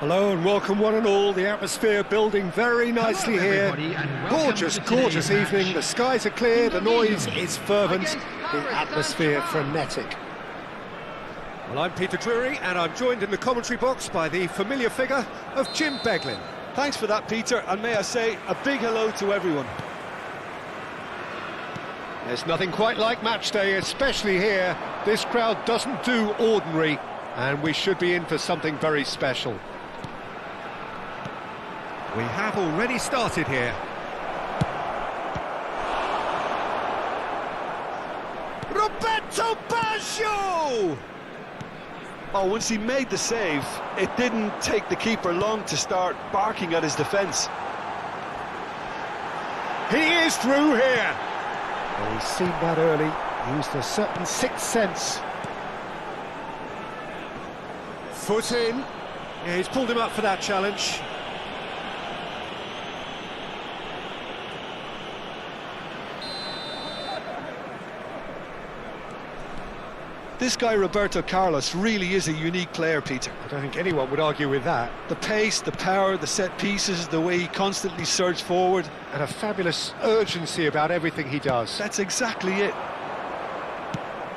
Hello and welcome one and all. The atmosphere building very nicely here. Gorgeous, gorgeous evening. The skies are clear, the noise is fervent, the atmosphere frenetic. Well, I'm Peter Drury and I'm joined in the commentary box by the familiar figure of Jim Beglin. Thanks for that, Peter, and may I say a big hello to everyone. There's nothing quite like match day, especially here. This crowd doesn't do ordinary, and we should be in for something very special. We have already started here. Roberto Baggio! Oh, once he made the save, it didn't take the keeper long to start barking at his defence. He is through here! Well, he's seen that early, used a certain sixth sense. Foot in. Yeah, he's pulled him up for that challenge. This guy, Roberto Carlos, really is a unique player, Peter. I don't think anyone would argue with that. The pace, the power, the set pieces, the way he constantly surges forward. And a fabulous urgency about everything he does. That's exactly it.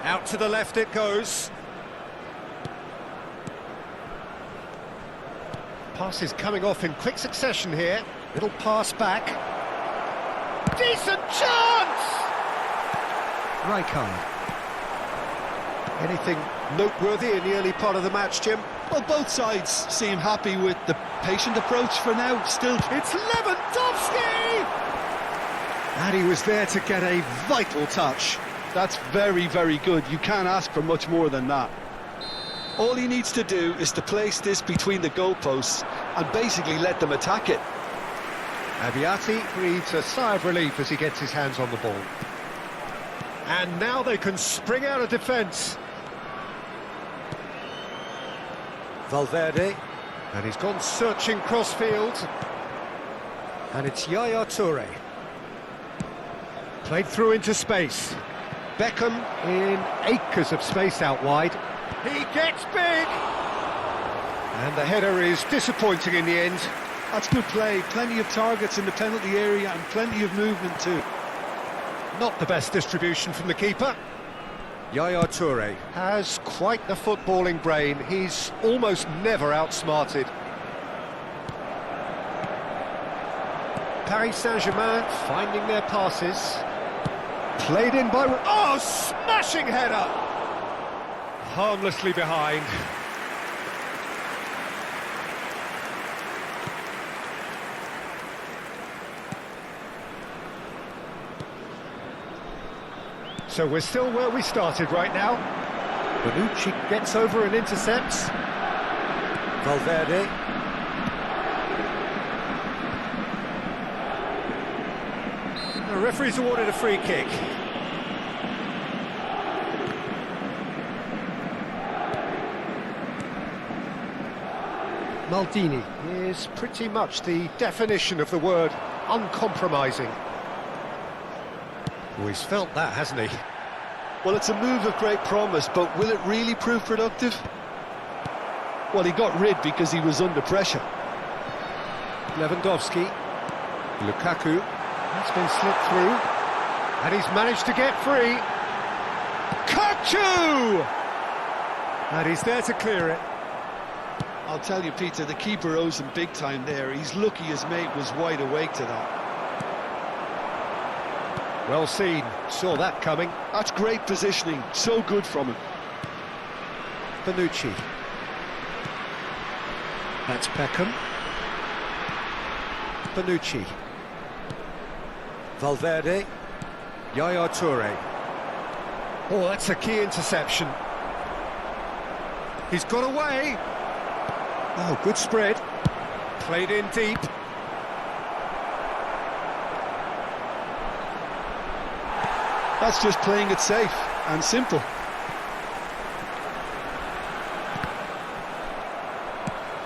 Out to the left it goes. Pass is coming off in quick succession here. Little pass back. Decent chance! Rijkaard. Anything noteworthy in the early part of the match, Jim? Well, both sides seem happy with the patient approach for now. Still, it's Lewandowski! And he was there to get a vital touch. That's very, very good. You can't ask for much more than that. All he needs to do is to place this between the goalposts and basically let them attack it. Abiati breathes a sigh of relief as he gets his hands on the ball. And now they can spring out of defence. Valverde, and he's gone searching crossfield. And it's Yaya Toure. Played through into space. Beckham in acres of space out wide. He gets big! And the header is disappointing in the end. That's good play. Plenty of targets in the penalty area and plenty of movement too. Not the best distribution from the keeper. Yaya Toure has quite the footballing brain. He's almost never outsmarted. Paris Saint-Germain finding their passes. Played in by... Oh, smashing header! Harmlessly behind. So we're still where we started right now. Bonucci gets over and intercepts. Valverde. The referee's awarded a free kick. Maldini is pretty much the definition of the word uncompromising. Oh, he's felt that, hasn't he? Well, it's a move of great promise, but will it really prove productive? Well, he got rid because he was under pressure. Lewandowski. Lukaku. That's been slipped through. And he's managed to get free. Kaku! And he's there to clear it. I'll tell you, Peter, the keeper owes him big time there. He's lucky his mate was wide awake to that. Well seen, saw that coming. That's great positioning, so good from him. Bonucci. That's Beckham. Bonucci. Valverde. Yaya Toure. Oh, that's a key interception. He's got away. Oh, good spread. Played in deep. That's just playing it safe and simple.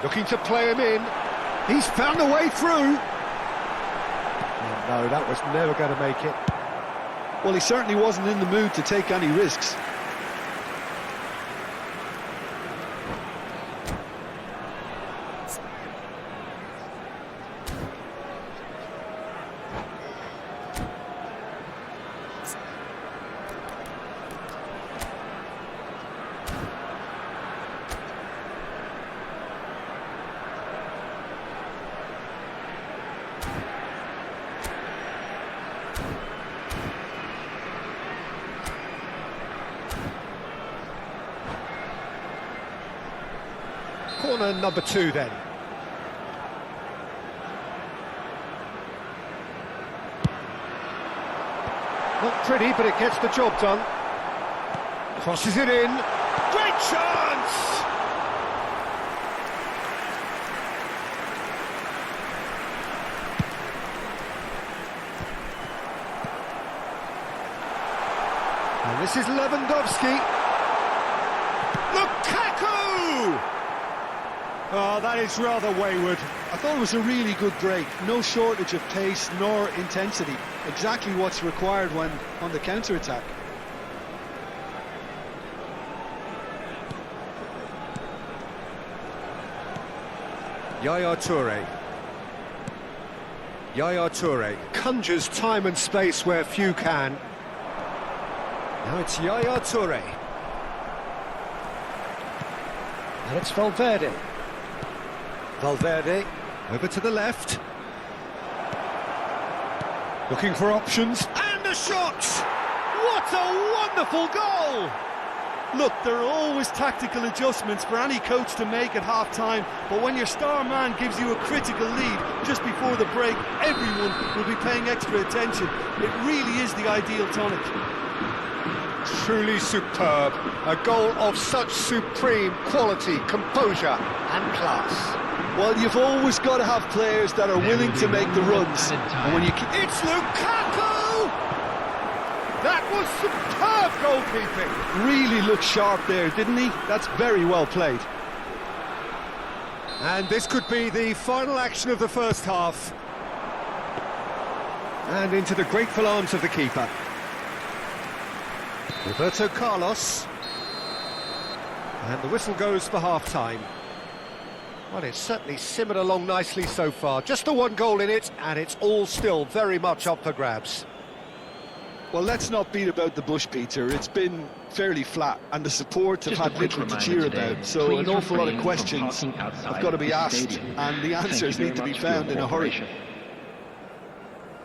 Looking to play him in. He's found a way through. Oh, no, that was never going to make it. Well, he certainly wasn't in the mood to take any risks. Corner number 2 then. Not pretty, but it gets the job done. Crosses it in. Great chance! And this is Lewandowski. Lukaku! Oh, that is rather wayward. I thought it was a really good break. No shortage of pace nor intensity. Exactly what's required when on the counter-attack. Yaya Toure. Yaya Toure conjures time and space where few can. Now it's Yaya Toure. And it's Valverde. Valverde over to the left. Looking for options. And a shot! What a wonderful goal! Look, there are always tactical adjustments for any coach to make at half-time, but when your star man gives you a critical lead just before the break, everyone will be paying extra attention. It really is the ideal tonic. Truly superb. A goal of such supreme quality, composure and class. Well, you've always got to have players that are willing to make the runs. And when you It's Lukaku! That was superb goalkeeping. Really looked sharp there, didn't he? That's very well played. And this could be the final action of the first half. And into the grateful arms of the keeper. Roberto Carlos. And the whistle goes for half-time. Well, it's certainly simmered along nicely so far. Just the one goal in it, and it's all still very much up for grabs. Well, let's not beat about the bush, Peter. It's been fairly flat, and the support have had little to cheer about. So an awful lot of questions have got to be asked, and the answers need to be found in a hurry.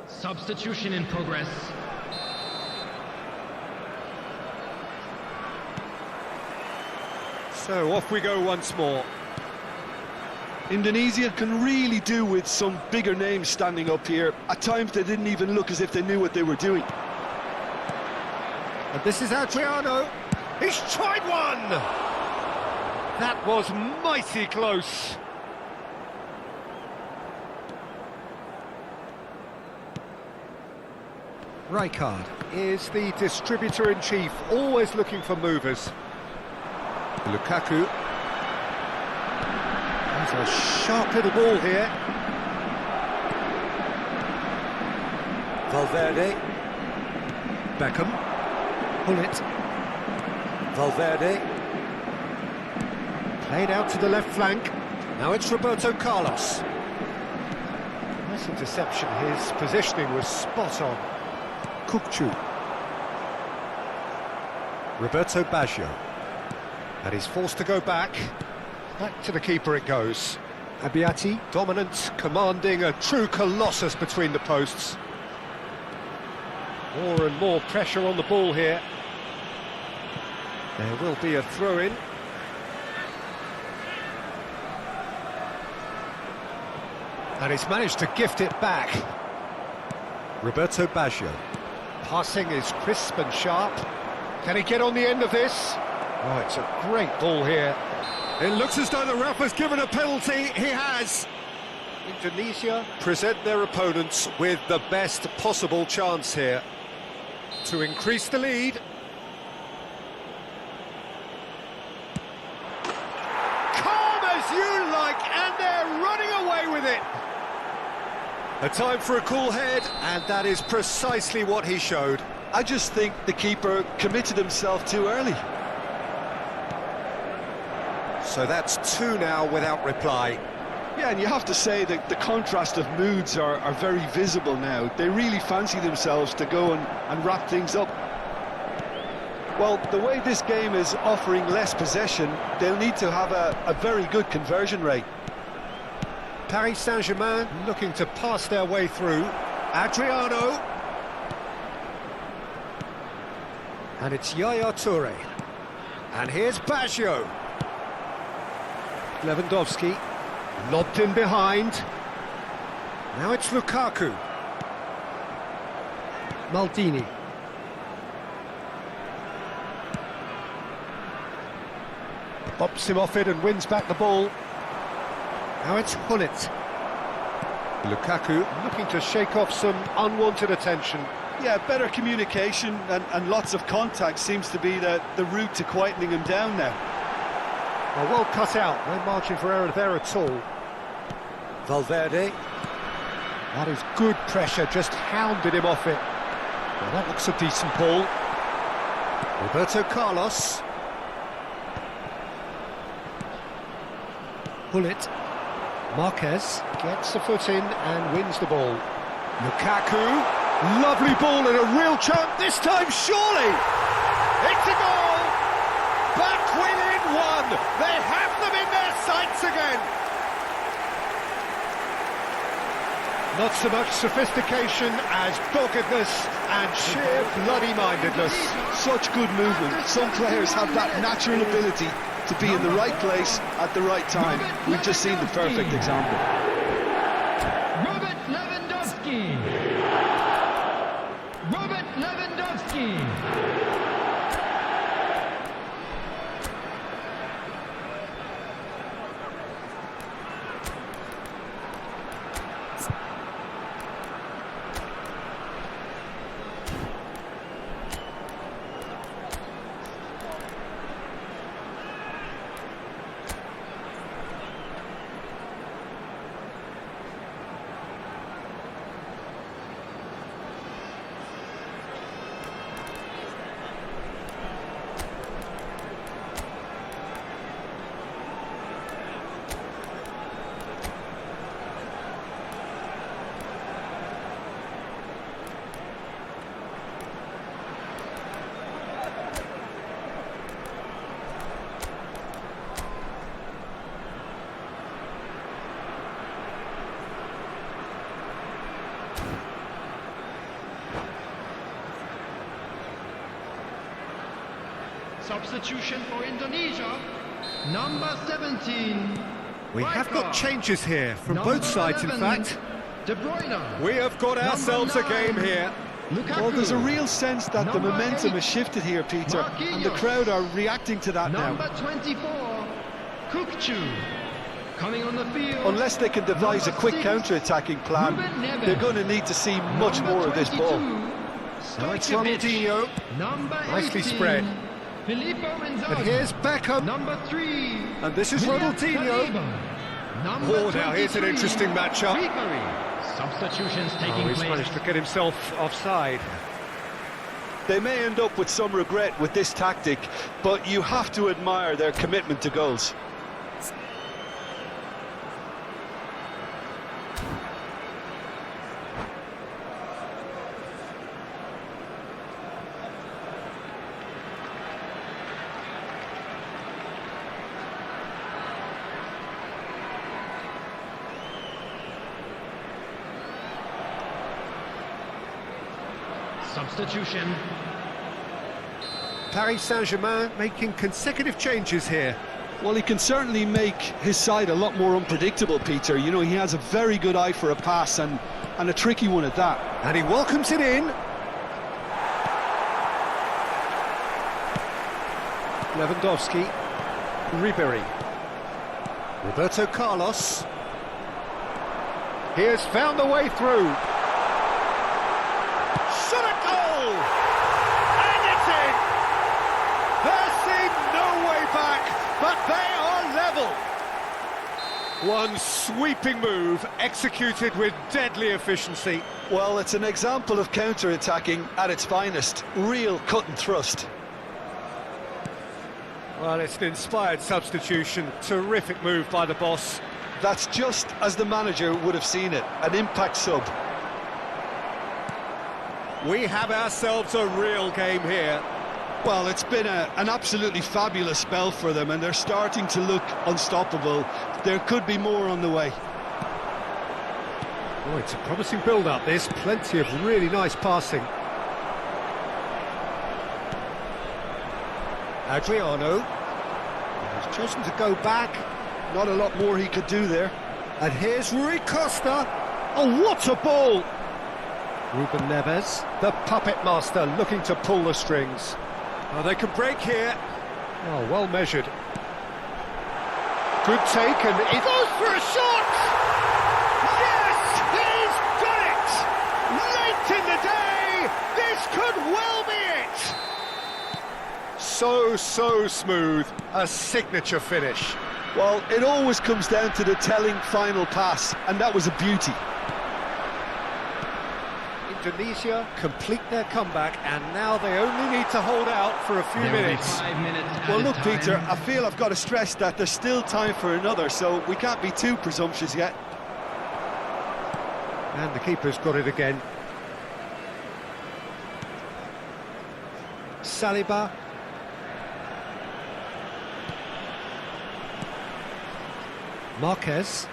Substitution in progress. So off we go once more. Indonesia can really do with some bigger names standing up here. At times they didn't even look as if they knew what they were doing. And this is Adriano. He's tried one! That was mighty close. Rijkaard is the distributor-in-chief, always looking for movers. Lukaku. That's a sharp little ball here. Valverde. Beckham. Pull it. Valverde. Played out to the left flank. Now it's Roberto Carlos. Nice interception. His positioning was spot on. Kukçu. Roberto Baggio. And he's forced to go back. Back to the keeper it goes. Abbiati, dominant, commanding, a true colossus between the posts. More and more pressure on the ball here. There will be a throw-in. And he's managed to gift it back. Roberto Baggio. Passing is crisp and sharp. Can he get on the end of this? Oh, it's a great ball here. It looks as though the ref has given a penalty. He has. Indonesia present their opponents with the best possible chance here to increase the lead. Calm as you like, and they're running away with it. A time for a cool head, and that is precisely what he showed. I just think the keeper committed himself too early. So that's two now without reply. Yeah, and you have to say that the contrast of moods are very visible now. They really fancy themselves to go and wrap things up. Well, the way this game is offering less possession, they'll need to have a very good conversion rate. Paris Saint-Germain looking to pass their way through. Adriano. And it's Yaya Toure. And here's Baggio. Lewandowski, lobbed in behind. Now it's Lukaku. Maldini. Bops him off it and wins back the ball. Now it's Hullet. Lukaku looking to shake off some unwanted attention. Yeah, better communication and lots of contact seems to be the route to quietening him down now. Well cut out, no margin for error there at all. Valverde. That is good pressure, just hounded him off it. Well, that looks a decent ball. Roberto Carlos. Hullet. Marquez gets the foot in and wins the ball. Lukaku. Lovely ball and a real chance, this time surely! It's a goal! Back within one! They have them in their sights again! Not so much sophistication as doggedness and sheer bloody-mindedness. Such good movement. Some players have that natural ability to be in the right place at the right time. We've just seen the perfect example. Robert Lewandowski. Robert Lewandowski. Substitution for Indonesia, number 17. We have got changes here from both sides, in fact. De Bruyne. We have got ourselves a game here. Lukaku. Well, there's a real sense that the momentum has shifted here, Peter, and the crowd are reacting to that Number now. 24, Kukçu. Coming on the field. Unless they can devise a quick counter-attacking plan, they're going to need to see much more of this ball. Now it's Ronaldinho. Number 18, Nicely spread. Filippo Inzaghi. But here's Beckham. Number 3. And this is Ronaldinho. Number Now here's an 23, interesting matchup. Ribery. Substitutions taking He's place. managed to get himself offside. They may end up with some regret with this tactic, but you have to admire their commitment to goals. Substitution. Paris Saint-Germain making consecutive changes here. Well, he can certainly make his side a lot more unpredictable, Peter. You know, he has a very good eye for a pass and a tricky one at that. And he welcomes it in. Lewandowski. Ribery. Roberto Carlos. He has found the way through. Shot a goal! And it's in! There seemed no way back, but they are level. One sweeping move, executed with deadly efficiency. Well, it's an example of counter-attacking at its finest. Real cut and thrust. Well, it's an inspired substitution. Terrific move by the boss. That's just as the manager would have seen it. An impact sub. We have ourselves a real game here. Well, it's been an absolutely fabulous spell for them, and they're starting to look unstoppable. There could be more on the way. Oh, it's a promising build-up, this. Plenty of really nice passing. Adriano. He's chosen to go back. Not a lot more he could do there. And here's Rui Costa. Oh, what a ball! Ruben Neves, the puppet master, looking to pull the strings. Oh, they can break here. Oh, well measured. Good take, and he goes for a shot! Yes, he's got it! Late in the day, this could well be it! So smooth, a signature finish. Well, it always comes down to the telling final pass, and that was a beauty. Indonesia complete their comeback, and now they only need to hold out for a few There will be minutes. 5 minutes Well, added look, time. Peter, I feel I've got to stress that there's still time for another, so we can't be too presumptuous yet. And the keeper's got it again. Saliba. Marquez.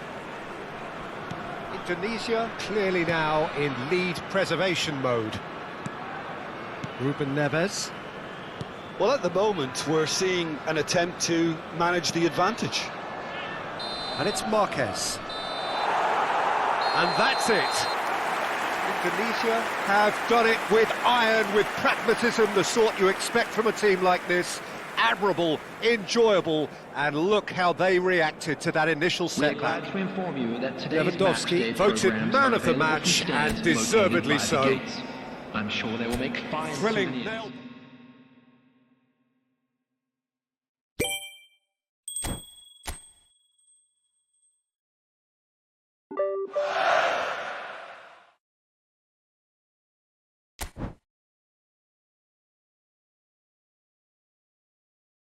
Indonesia clearly now in lead preservation mode. Ruben Neves. Well, at the moment, we're seeing an attempt to manage the advantage. And it's Marquez. And that's it. Indonesia have done it with iron, with pragmatism, the sort you expect from a team like this. Admirable, enjoyable, and look how they reacted to that initial We're setback. glad to inform you that today's Lewandowski matchday voted programs man are of the available match, from and stands deservedly located by so. the gates. I'm sure they will make fine Thrilling. souvenirs.